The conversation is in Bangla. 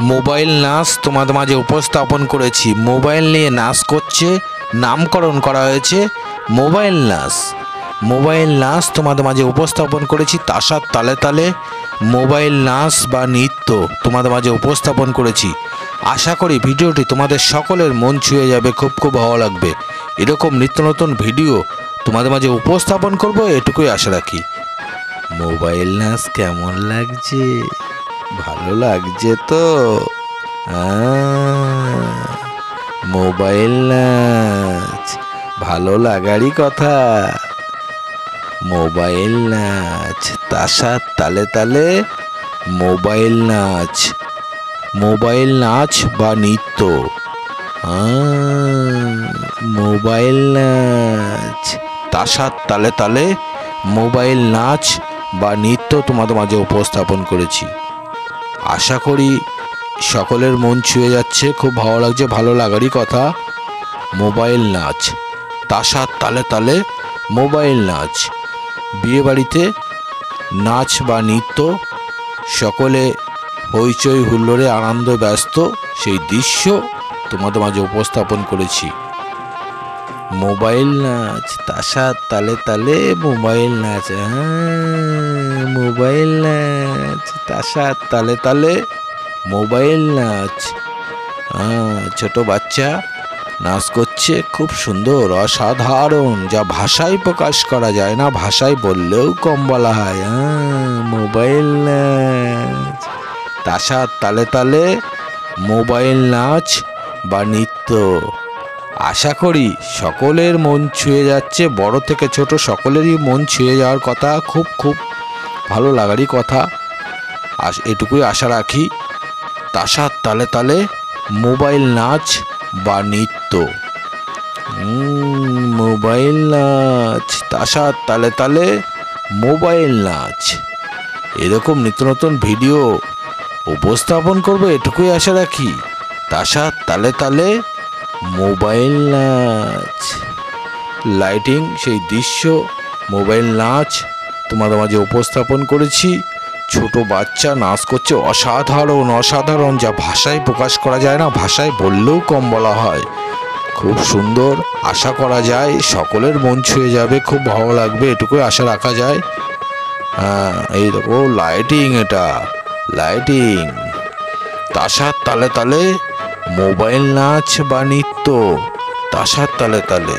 মোবাইল নাচ তোমাদের মাঝে উপস্থাপন করেছি। মোবাইল নিয়ে নাচ করছে, নামকরণ করা হয়েছে মোবাইল নাচ। মোবাইল নাচ তোমাদের মাঝে উপস্থাপন করেছি তাসার তালে তালে। মোবাইল নাচ বা নৃত্য তোমাদের মাঝে উপস্থাপন করেছি। আশা করি ভিডিওটি তোমাদের সকলের মন ছুঁয়ে যাবে, খুব খুব ভালো লাগবে। এরকম নিত্য নতুন ভিডিও তোমাদের মাঝে উপস্থাপন করব, এটুকুই আশা রাখি। মোবাইল নাচ কেমন লাগছে? ভালো লাগছে তো? মোবাইল নাচ ভালো লাগারই কথা। মোবাইল নাচ তাসার তালে তালে। মোবাইল নাচ, মোবাইল নাচ বা নৃত্য। মোবাইল নাচ তাসার তালে তালে। মোবাইল নাচ বা নৃত্য তোমাদের মাঝে উপস্থাপন করেছি। আশা করি সকলের মন ছুঁয়ে যাচ্ছে, খুব ভালো লাগছে, ভালো লাগারই কথা। মোবাইল নাচ তাসার তালে তালে। মোবাইল নাচ বিয়েবাড়িতে নাচ বা নৃত্য, সকলে হইচই হুল্লোড়ে আনন্দ ব্যস্ত সেই দৃশ্য তোমাদের মাঝে উপস্থাপন করেছি। মোবাইল নাচ তাসার তালে তালে। মোবাইল নাচ, মোবাইল নাচ তাসার তালে তালে। মোবাইল নাচ। ছোট বাচ্চা নাচ করছে, খুব সুন্দর, অসাধারণ, যা ভাষায় প্রকাশ করা যায় না, ভাষায় বললেও কম বলা হয়। মোবাইল নাচ তাসার তালে তালে। মোবাইল নাচ বা নৃত্য। আশা করি সকলের মন ছুঁয়ে যাচ্ছে, বড় থেকে ছোট সকলেরই মন ছুঁয়ে যাওয়ার কথা, খুব খুব ভালো লাগারই কথা। এটুকুই আশা রাখি। তাসার তালে তালে মোবাইল নাচ বা নৃত্য। মোবাইল নাচ তাসার তালে তালে। মোবাইল নাচ। এরকম নিত্য নতুন ভিডিও উপস্থাপন করবে, এটুকুই আশা রাখি। তাসার তালে তালে। মোবাইল নাচ লাইটিং সেই দৃশ্য মোবাইল নাচ তোমাদের মাঝে উপস্থাপন করেছি। ছোট বাচ্চা নাচ করছে, অসাধারণ, অসাধারণ, যা ভাষায় প্রকাশ করা যায় না, ভাষায় বললেও কম বলা হয়। খুব সুন্দর, আশা করা যায় সকলের মন ছুঁয়ে যাবে, খুব ভালো লাগবে, এটুকুই আশা রাখা যায়। এই দেখো লাইটিং, এটা লাইটিং তাসার তালে তালে। মোবাইল নাচ বা নৃত্য তাসার তালে তালে।